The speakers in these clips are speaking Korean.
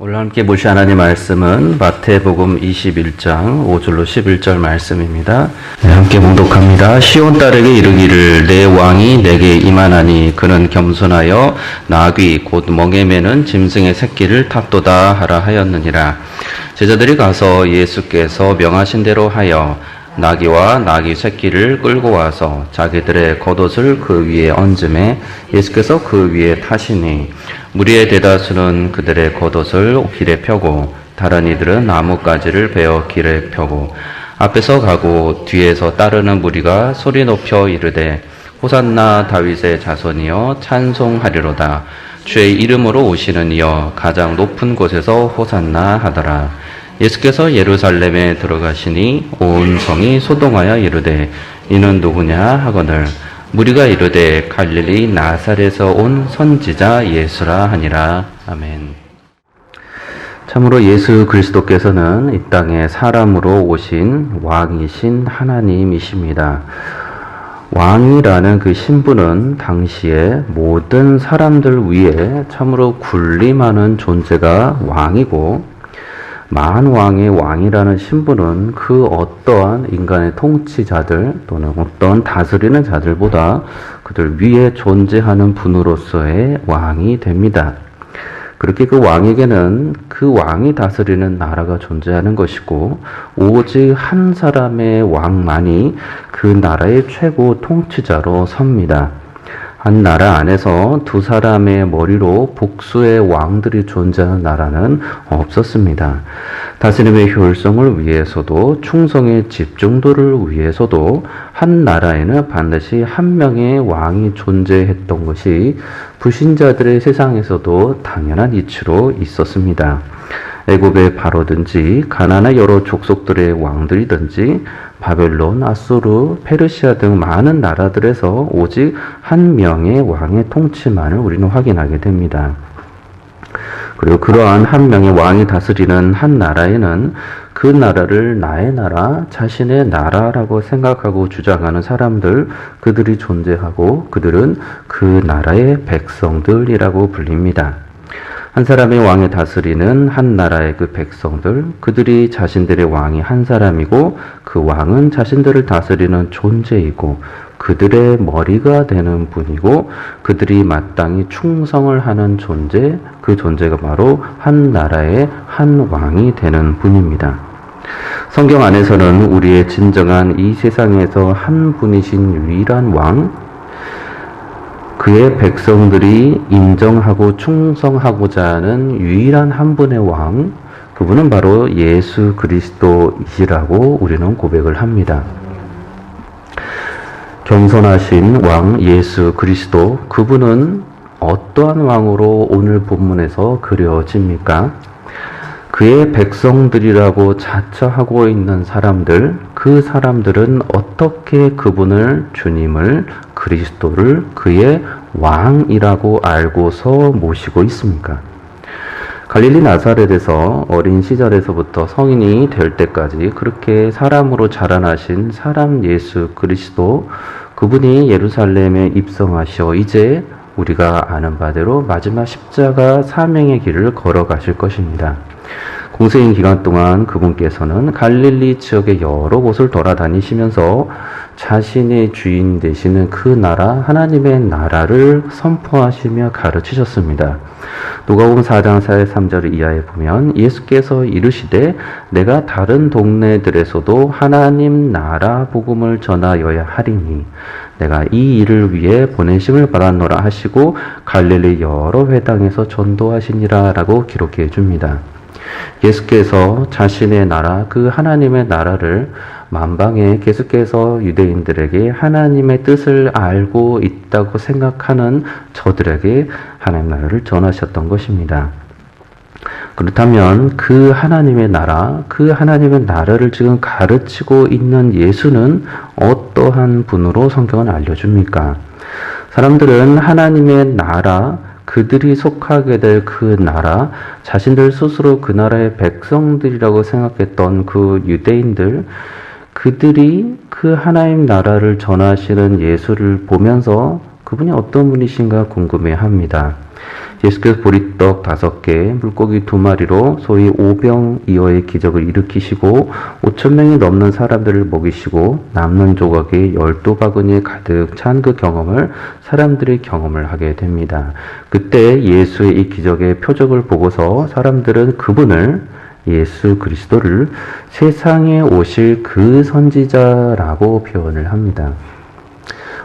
오늘 함께 보실 하나님 말씀은 마태복음 21장 5절로 11절 말씀입니다. 함께 봉독합니다. 시온 딸에게 이르기를 내 왕이 내게 임하나니 그는 겸손하여 나귀 곧 멍에 매는 짐승의 새끼를 탔도다 하라 하였느니라. 제자들이 가서 예수께서 명하신 대로 하여 나귀와 나귀 새끼를 끌고 와서 자기들의 겉옷을 그 위에 얹음에 예수께서 그 위에 타시니 무리의 대다수는 그들의 겉옷을 길에 펴고 다른 이들은 나뭇가지를 베어 길에 펴고 앞에서 가고 뒤에서 따르는 무리가 소리 높여 이르되 호산나 다윗의 자손이여 찬송하리로다. 주의 이름으로 오시는 이여 가장 높은 곳에서 호산나 하더라. 예수께서 예루살렘에 들어가시니 온 성이 소동하여 이르되 이는 누구냐 하거늘 무리가 이르되 갈릴리 나사렛에서 온 선지자 예수라 하니라. 아멘. 참으로 예수 그리스도께서는 이 땅에 사람으로 오신 왕이신 하나님이십니다. 왕이라는 그 신분은 당시에 모든 사람들 위에 참으로 군림하는 존재가 왕이고 만왕의 왕이라는 신분은 그 어떠한 인간의 통치자들 또는 어떤 다스리는 자들보다 그들 위에 존재하는 분으로서의 왕이 됩니다. 그렇게 그 왕에게는 그 왕이 다스리는 나라가 존재하는 것이고 오직 한 사람의 왕만이 그 나라의 최고 통치자로 섭니다. 한 나라 안에서 두 사람의 머리로 복수의 왕들이 존재하는 나라는 없었습니다. 다스림의 효율성을 위해서도 충성의 집중도를 위해서도 한 나라에는 반드시 한 명의 왕이 존재했던 것이 불신자들의 세상에서도 당연한 이치로 있었습니다. 애굽의 바로든지 가나안의 여러 족속들의 왕들이든지 바벨론, 아수르, 페르시아 등 많은 나라들에서 오직 한 명의 왕의 통치만을 우리는 확인하게 됩니다. 그리고 그러한 한 명의 왕이 다스리는 한 나라에는 그 나라를 나의 나라, 자신의 나라라고 생각하고 주장하는 사람들, 그들이 존재하고 그들은 그 나라의 백성들이라고 불립니다. 한 사람의 왕이 다스리는 한 나라의 그 백성들, 그들이 자신들의 왕이 한 사람이고 그 왕은 자신들을 다스리는 존재이고 그들의 머리가 되는 분이고 그들이 마땅히 충성을 하는 존재, 그 존재가 바로 한 나라의 한 왕이 되는 분입니다. 성경 안에서는 우리의 진정한 이 세상에서 한 분이신 유일한 왕, 그의 백성들이 인정하고 충성하고자 하는 유일한 한 분의 왕, 그분은 바로 예수 그리스도이시라고 우리는 고백을 합니다. 겸손하신 왕 예수 그리스도, 그분은 어떠한 왕으로 오늘 본문에서 그려집니까? 그의 백성들이라고 자처하고 있는 사람들, 그 사람들은 어떻게 그분을, 주님을, 그리스도를 그의 왕이라고 알고서 모시고 있습니까? 갈릴리 나사렛에서 어린 시절에서부터 성인이 될 때까지 그렇게 사람으로 자라나신 사람 예수 그리스도, 그분이 예루살렘에 입성하셔 이제 우리가 아는 바대로 마지막 십자가 사명의 길을 걸어가실 것입니다. 공생인 기간 동안 그분께서는 갈릴리 지역의 여러 곳을 돌아다니시면서 자신의 주인 되시는 그 나라, 하나님의 나라를 선포하시며 가르치셨습니다. 누가복음 4장 43절 이하에 보면 예수께서 이르시되 내가 다른 동네들에서도 하나님 나라 복음을 전하여야 하리니 내가 이 일을 위해 보내심을 받았노라 하시고 갈릴리 여러 회당에서 전도하시니라 라고 기록해 줍니다. 예수께서 자신의 나라, 그 하나님의 나라를 만방에 계속해서 유대인들에게 하나님의 뜻을 알고 있다고 생각하는 저들에게 하나님 나라를 전하셨던 것입니다. 그렇다면 그 하나님의 나라, 그 하나님의 나라를 지금 가르치고 있는 예수는 어떠한 분으로 성경은 알려줍니까? 사람들은 하나님의 나라, 그들이 속하게 될 그 나라, 자신들 스스로 그 나라의 백성들이라고 생각했던 그 유대인들, 그들이 그 하나님 나라를 전하시는 예수를 보면서 그분이 어떤 분이신가 궁금해합니다. 예수께서 보리떡 5개, 물고기 2마리로 소위 오병이어의 기적을 일으키시고 5,000명이 넘는 사람들을 먹이시고 남는 조각이 12바구니에 가득 찬 그 경험을 사람들이 경험을 하게 됩니다. 그때 예수의 이 기적의 표적을 보고서 사람들은 그분을, 예수 그리스도를 세상에 오실 그 선지자라고 표현을 합니다.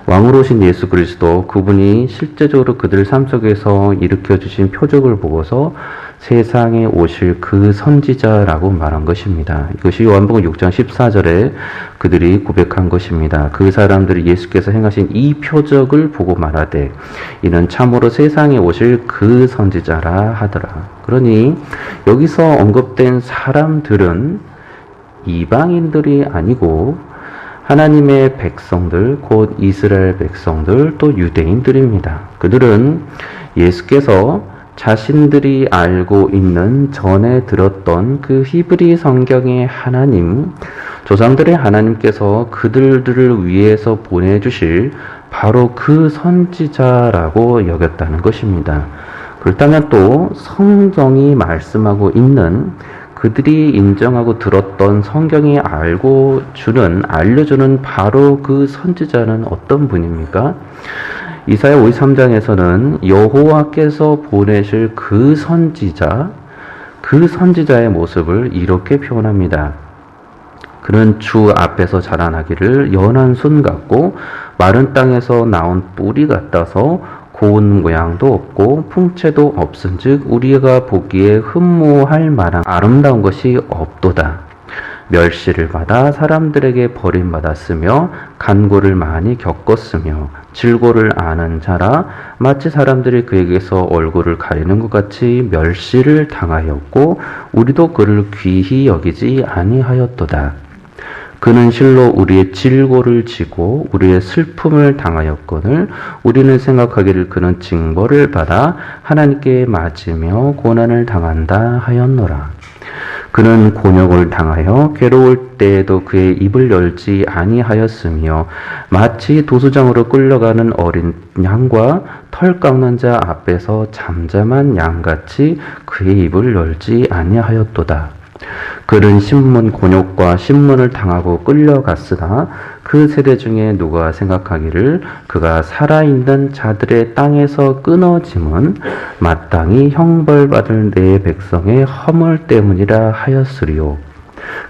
왕으로 오신 예수 그리스도, 그분이 실제적으로 그들 삶 속에서 일으켜주신 표적을 보고서 세상에 오실 그 선지자라고 말한 것입니다. 이것이 요한복음 6장 14절에 그들이 고백한 것입니다. 그 사람들이 예수께서 행하신 이 표적을 보고 말하되 이는 참으로 세상에 오실 그 선지자라 하더라. 그러니 여기서 언급된 사람들은 이방인들이 아니고 하나님의 백성들, 곧 이스라엘 백성들, 또 유대인들입니다. 그들은 예수께서 자신들이 알고 있는 전에 들었던 그 히브리 성경의 하나님, 조상들의 하나님께서 그들을 위해서 보내주실 바로 그 선지자라고 여겼다는 것입니다. 그렇다면 또 성경이 말씀하고 있는, 그들이 인정하고 들었던 성경이 알려주는 바로 그 선지자는 어떤 분입니까? 이사야 53장에서는 여호와께서 보내실 그 선지자의 모습을 이렇게 표현합니다. 그는 주 앞에서 자라나기를 연한 순 같고 마른 땅에서 나온 뿌리 같아서 고운 모양도 없고 풍채도 없은즉 우리가 보기에 흠모할 만한 아름다운 것이 없도다. 멸시를 받아 사람들에게 버림받았으며 간고를 많이 겪었으며 질고를 아는 자라 마치 사람들이 그에게서 얼굴을 가리는 것 같이 멸시를 당하였고 우리도 그를 귀히 여기지 아니하였도다. 그는 실로 우리의 질고를 지고 우리의 슬픔을 당하였거늘 우리는 생각하기를 그는 징벌을 받아 하나님께 맞으며 고난을 당한다 하였노라. 그는 곤욕을 당하여 괴로울 때에도 그의 입을 열지 아니하였으며 마치 도수장으로 끌려가는 어린 양과 털 깎는 자 앞에서 잠잠한 양같이 그의 입을 열지 아니하였도다. 그는 신문 곤욕과 신문을 당하고 끌려갔으나 그 세대 중에 누가 생각하기를 그가 살아있는 자들의 땅에서 끊어짐은 마땅히 형벌받을 내 백성의 허물 때문이라 하였으리요.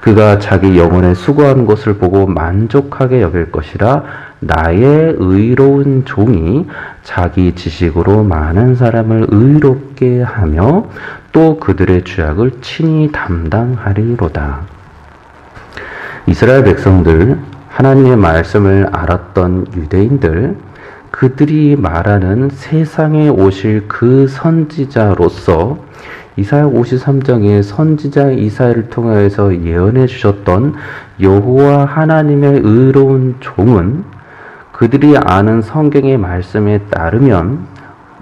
그가 자기 영혼의 수고한 것을 보고 만족하게 여길 것이라. 나의 의로운 종이 자기 지식으로 많은 사람을 의롭게 하며 또 그들의 죄악을 친히 담당하리로다. 이스라엘 백성들, 하나님의 말씀을 알았던 유대인들, 그들이 말하는 세상에 오실 그 선지자로서 이사야 53장의 선지자 이사야를 통해서 예언해 주셨던 여호와 하나님의 의로운 종은 그들이 아는 성경의 말씀에 따르면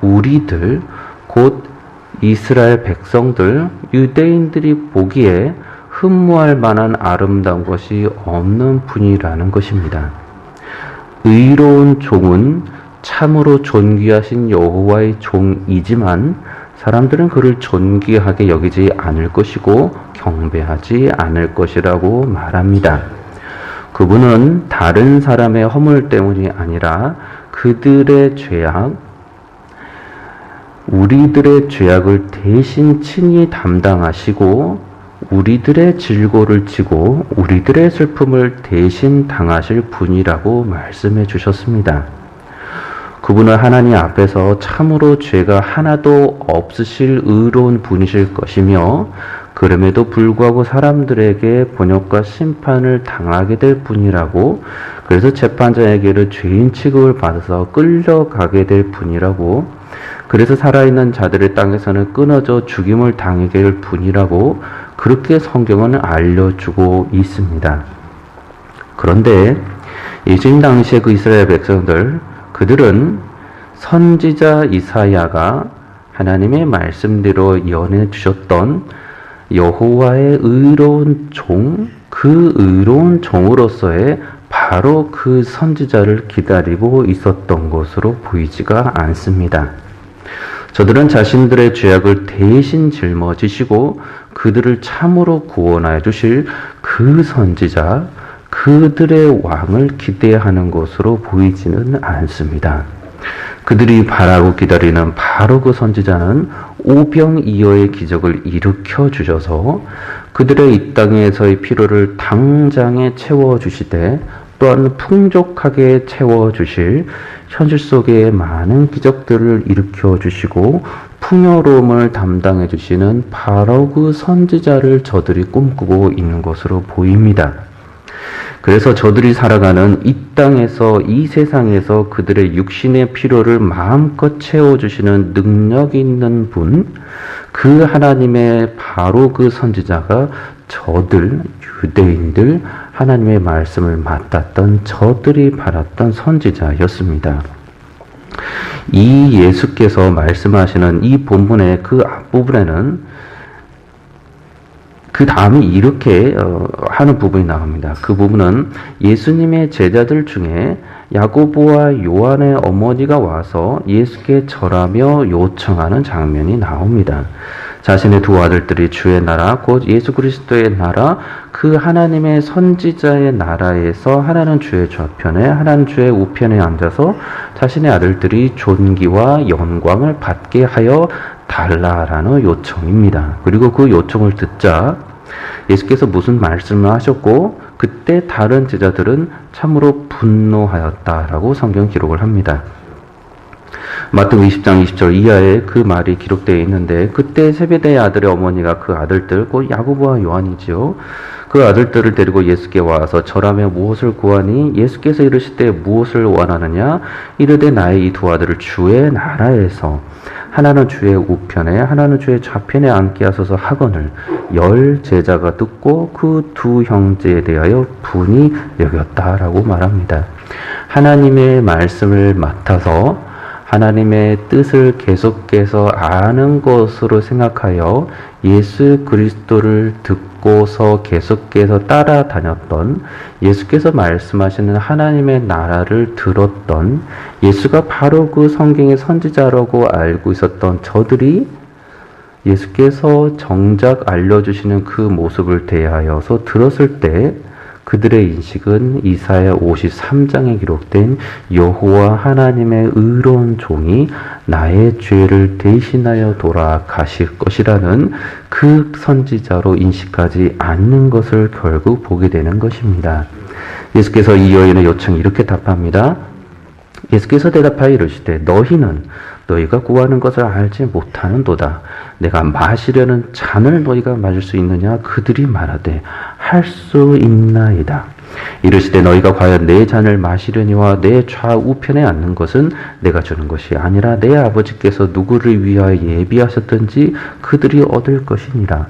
우리들, 곧 이스라엘 백성들, 유대인들이 보기에 흠모할 만한 아름다운 것이 없는 분이라는 것입니다. 의로운 종은 참으로 존귀하신 여호와의 종이지만 사람들은 그를 존귀하게 여기지 않을 것이고 경배하지 않을 것이라고 말합니다. 그분은 다른 사람의 허물 때문이 아니라 그들의 죄악, 우리들의 죄악을 대신 친히 담당하시고 우리들의 질고를 지고 우리들의 슬픔을 대신 당하실 분이라고 말씀해 주셨습니다. 그분은 하나님 앞에서 참으로 죄가 하나도 없으실 의로운 분이실 것이며 그럼에도 불구하고 사람들에게 번역과 심판을 당하게 될 분이라고, 그래서 재판장에게는 죄인 취급을 받아서 끌려가게 될 분이라고, 그래서 살아있는 자들의 땅에서는 끊어져 죽임을 당하게 될 분이라고 그렇게 성경은 알려주고 있습니다. 그런데 예수님 당시에 그 이스라엘 백성들, 그들은 선지자 이사야가 하나님의 말씀대로 예언해 주셨던 여호와의 의로운 종, 그 의로운 종으로서의 바로 그 선지자를 기다리고 있었던 것으로 보이지가 않습니다. 저들은 자신들의 죄악을 대신 짊어지시고 그들을 참으로 구원하여 주실 그 선지자, 그들의 왕을 기대하는 것으로 보이지는 않습니다. 그들이 바라고 기다리는 바로 그 선지자는 오병이어의 기적을 일으켜 주셔서 그들의 이 땅에서의 필요를 당장에 채워주시되 또한 풍족하게 채워주실 현실 속에 많은 기적들을 일으켜 주시고 풍요로움을 담당해 주시는 바로 그 선지자를 저들이 꿈꾸고 있는 것으로 보입니다. 그래서 저들이 살아가는 이 땅에서, 이 세상에서 그들의 육신의 필요를 마음껏 채워주시는 능력 있는 분, 그 하나님의 바로 그 선지자가 저들, 유대인들, 하나님의 말씀을 맡았던 저들이 바랐던 선지자였습니다. 이 예수께서 말씀하시는 이 본문의 그 앞부분에는 그 다음에 이렇게 하는 부분이 나옵니다. 그 부분은 예수님의 제자들 중에 야고보와 요한의 어머니가 와서 예수께 절하며 요청하는 장면이 나옵니다. 자신의 두 아들들이 주의 나라, 곧 예수 그리스도의 나라, 그 하나님의 선지자의 나라에서 하나는 주의 좌편에, 하나는 주의 우편에 앉아서 자신의 아들들이 존귀와 영광을 받게 하여 달라라는 요청입니다. 그리고 그 요청을 듣자 예수께서 무슨 말씀을 하셨고 그때 다른 제자들은 참으로 분노하였다라고 성경 기록을 합니다. 마태복음 20장 20절 이하에 그 말이 기록되어 있는데 그때 세베대의 아들의 어머니가 그 아들들, 곧 야고보와 요한이지요. 그 아들들을 데리고 예수께 와서 절하며 무엇을 구하니 예수께서 이르시되 무엇을 원하느냐 이르되 나의 이 두 아들을 주의 나라에서 하나는 주의 우편에 하나는 주의 좌편에 앉게 하소서 하거늘 열 제자가 듣고 그 두 형제에 대하여 분이 여겼다라고 말합니다. 하나님의 말씀을 맡아서 하나님의 뜻을 계속해서 아는 것으로 생각하여 예수 그리스도를 듣고서 계속해서 따라다녔던, 예수께서 말씀하시는 하나님의 나라를 들었던, 예수가 바로 그 성경의 선지자라고 알고 있었던 저들이 예수께서 정작 알려주시는 그 모습을 대하여서 들었을 때 그들의 인식은 이사야 53장에 기록된 여호와 하나님의 의로운 종이 나의 죄를 대신하여 돌아가실 것이라는 그 선지자로 인식하지 않는 것을 결국 보게 되는 것입니다. 예수께서 이 여인의 요청에 이렇게 답합니다. 예수께서 대답하여 이르시되 너희는 너희가 구하는 것을 알지 못하는도다. 내가 마시려는 잔을 너희가 마실 수 있느냐? 그들이 말하되 할 수 있나이다. 이르시되 너희가 과연 내 잔을 마시려니와 내 좌우편에 앉는 것은 내가 주는 것이 아니라 내 아버지께서 누구를 위하여 예비하셨든지 그들이 얻을 것이니라.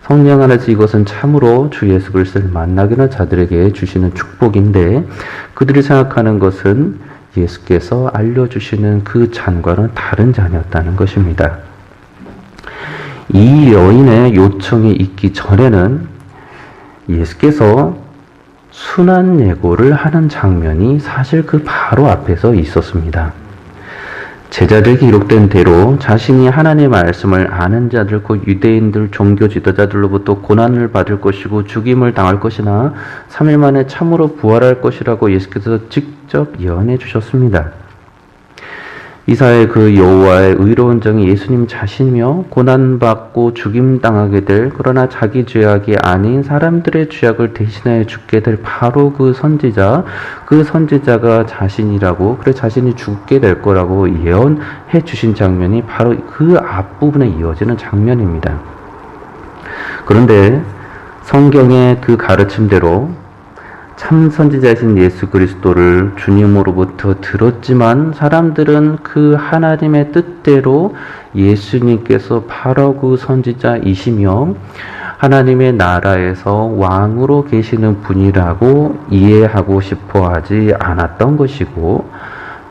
성령 안에서 이것은 참으로 주 예수 그리스도를 만나기는 자들에게 주시는 축복인데 그들이 생각하는 것은 예수께서 알려주시는 그 잔과는 다른 잔이었다는 것입니다. 이 여인의 요청이 있기 전에는 예수께서 순환 예고를 하는 장면이 사실 그 바로 앞에서 있었습니다. 제자들에게 기록된 대로 자신이 하나님의 말씀을 아는 자들, 곧 유대인들 종교 지도자들로부터 고난을 받을 것이고 죽임을 당할 것이나 3일 만에 참으로 부활할 것이라고 예수께서 직접 예언해 주셨습니다. 이사야의 그 여호와의 의로운 종이 예수님 자신이며 고난받고 죽임당하게 될, 그러나 자기 죄악이 아닌 사람들의 죄악을 대신하여 죽게 될 바로 그 선지자, 그 선지자가 자신이라고, 그래 자신이 죽게 될 거라고 예언해 주신 장면이 바로 그 앞부분에 이어지는 장면입니다. 그런데 성경의 그 가르침대로 참 선지자이신 예수 그리스도를 주님으로부터 들었지만 사람들은 그 하나님의 뜻대로 예수님께서 바로 그 선지자이시며 하나님의 나라에서 왕으로 계시는 분이라고 이해하고 싶어 하지 않았던 것이고,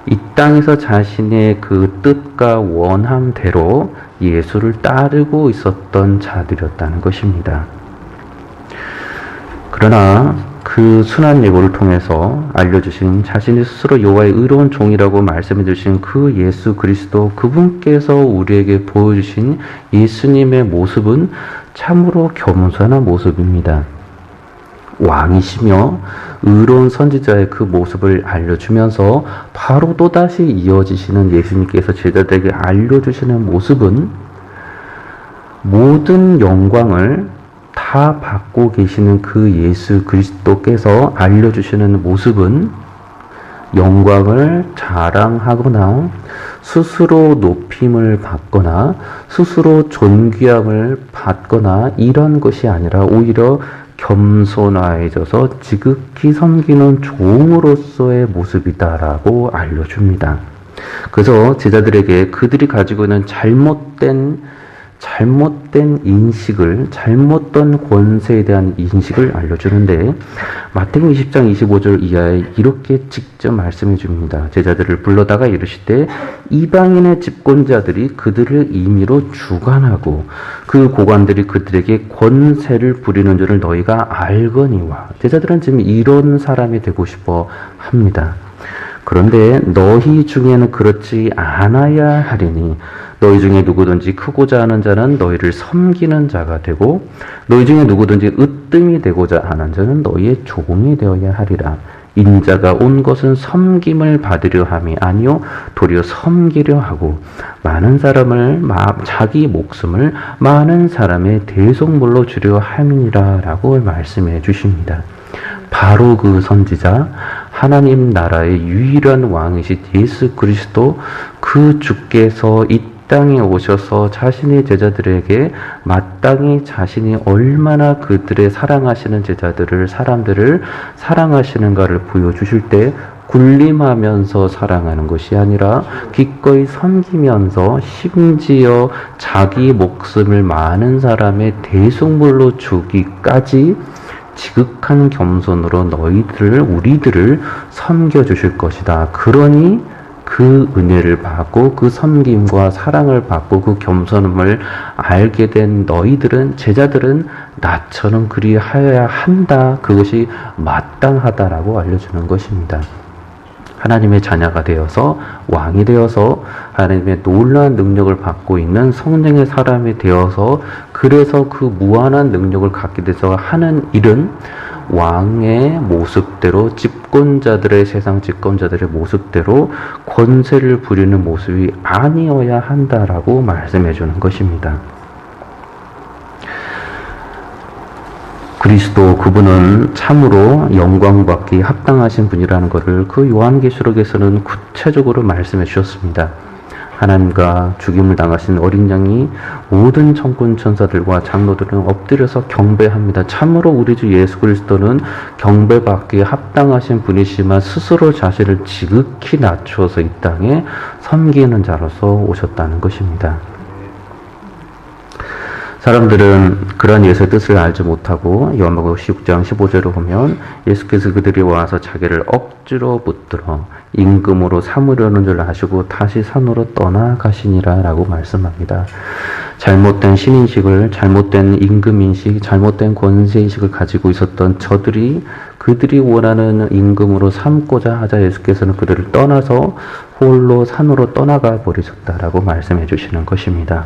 이 땅에서 자신의 그 뜻과 원함대로 예수를 따르고 있었던 자들이었다는 것입니다. 그러나 그 순한 예고를 통해서 알려주신 자신이 스스로 여호와의 의로운 종이라고 말씀해 주신 그 예수 그리스도, 그분께서 우리에게 보여주신 예수님의 모습은 참으로 겸손한 모습입니다. 왕이시며 의로운 선지자의 그 모습을 알려주면서 바로 또다시 이어지시는 예수님께서 제자들에게 알려주시는 모습은 모든 영광을 다 받고 계시는 그 예수 그리스도께서 알려주시는 모습은 영광을 자랑하거나 스스로 높임을 받거나 스스로 존귀함을 받거나 이런 것이 아니라 오히려 겸손해져서 지극히 섬기는 종으로서의 모습이다라고 알려줍니다. 그래서 제자들에게 그들이 가지고 있는 잘못된 인식을, 잘못된 권세에 대한 인식을 알려주는데, 마태복음 20장 25절 이하에 이렇게 직접 말씀해 줍니다. 제자들을 불러다가 이르시되 이방인의 집권자들이 그들을 임의로 주관하고 그 고관들이 그들에게 권세를 부리는 줄을 너희가 알거니와. 제자들은 지금 이런 사람이 되고 싶어 합니다. 그런데 너희 중에는 그렇지 않아야 하리니 너희 중에 누구든지 크고자 하는 자는 너희를 섬기는 자가 되고 너희 중에 누구든지 으뜸이 되고자 하는 자는 너희의 종이 되어야 하리라. 인자가 온 것은 섬김을 받으려 함이 아니요 도리어 섬기려 하고 많은 사람을 자기 목숨을 많은 사람의 대속물로 주려 함이니라 라고 말씀해 주십니다. 바로 그 선지자, 하나님 나라의 유일한 왕이신 예수 그리스도, 그 주께서 이 땅에 오셔서 자신의 제자들에게 마땅히 자신이 얼마나 그들의 사랑하시는 제자들을, 사람들을 사랑하시는가를 보여주실 때 군림하면서 사랑하는 것이 아니라 기꺼이 섬기면서 심지어 자기 목숨을 많은 사람의 대속물로 주기까지 지극한 겸손으로 우리들을 섬겨주실 것이다. 그러니 그 은혜를 받고 그 섬김과 사랑을 받고 그 겸손함을 알게 된 너희들은, 제자들은 나처럼 그리하여야 한다. 그것이 마땅하다라고 알려주는 것입니다. 하나님의 자녀가 되어서 왕이 되어서 하나님의 놀라운 능력을 받고 있는 성령의 사람이 되어서 그래서 그 무한한 능력을 갖게 돼서 하는 일은 왕의 모습대로 집권자들의 세상 집권자들의 모습대로 권세를 부리는 모습이 아니어야 한다라고 말씀해 주는 것입니다. 그리스도 그분은 참으로 영광받기 합당하신 분이라는 것을 그 요한계시록에서는 구체적으로 말씀해 주셨습니다. 하나님과 죽임을 당하신 어린 양이 모든 천군 천사들과 장로들은 엎드려서 경배합니다. 참으로 우리 주 예수 그리스도는 경배받기에 합당하신 분이시지만 스스로 자신을 지극히 낮추어서 이 땅에 섬기는 자로서 오셨다는 것입니다. 사람들은 그러한 예수의 뜻을 알지 못하고 요한복음 16장 15절을 보면 예수께서 그들이 와서 자기를 억지로 붙들어 임금으로 삼으려는 줄 아시고 다시 산으로 떠나가시니라 라고 말씀합니다. 잘못된 신인식을, 잘못된 임금인식, 잘못된 권세인식을 가지고 있었던 그들이 원하는 임금으로 삼고자 하자 예수께서는 그들을 떠나서 홀로 산으로 떠나가 버리셨다라고 말씀해 주시는 것입니다.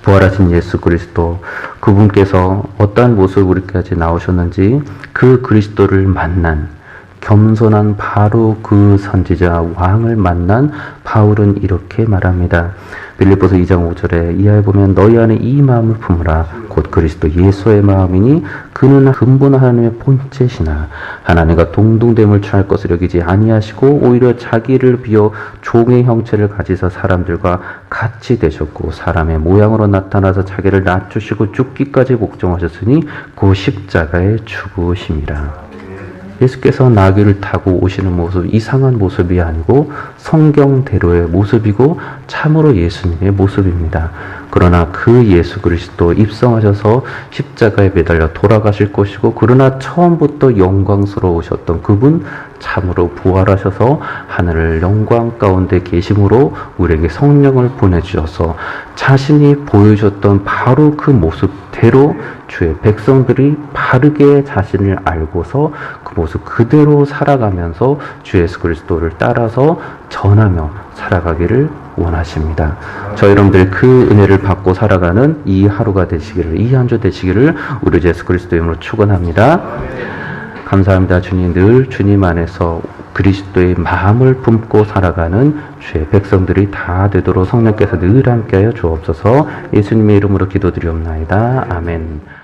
부활하신 예수 그리스도, 그분께서 어떠한 모습으로 우리까지 나오셨는지 그 그리스도를 만난 겸손한 바로 그 선지자 왕을 만난 바울은 이렇게 말합니다. 빌립보서 2장 5절에 이하에 보면 너희 안에 이 마음을 품으라 곧 그리스도 예수의 마음이니 그는 근본 하나님의 본체시나 하나님과 동등됨을 취할 것을 여기지 아니하시고 오히려 자기를 비어 종의 형체를 가지사 사람들과 같이 되셨고 사람의 모양으로 나타나서 자기를 낮추시고 죽기까지 복종하셨으니 그 십자가의 죽으심이라. 예수께서 나귀를 타고 오시는 모습, 이상한 모습이 아니고 성경대로의 모습이고 참으로 예수님의 모습입니다. 그러나 그 예수 그리스도 입성하셔서 십자가에 매달려 돌아가실 것이고, 그러나 처음부터 영광스러우셨던 그분 참으로 부활하셔서 하늘 영광 가운데 계심으로 우리에게 성령을 보내주셔서 자신이 보여줬던 바로 그 모습대로 주의 백성들이 바르게 자신을 알고서 그 모습 그대로 살아가면서 주 예수 그리스도를 따라서 전하며 살아가기를 원하십니다. 저 여러분들이 그 은혜를 받고 살아가는 이 하루가 되시기를, 이 한 주 되시기를 우리 주 예수 그리스도 이름으로 축원합니다. 감사합니다. 주님, 늘 주님 안에서 그리스도의 마음을 품고 살아가는 주의 백성들이 다 되도록 성령께서 늘 함께하여 주옵소서. 예수님의 이름으로 기도드리옵나이다. 아멘.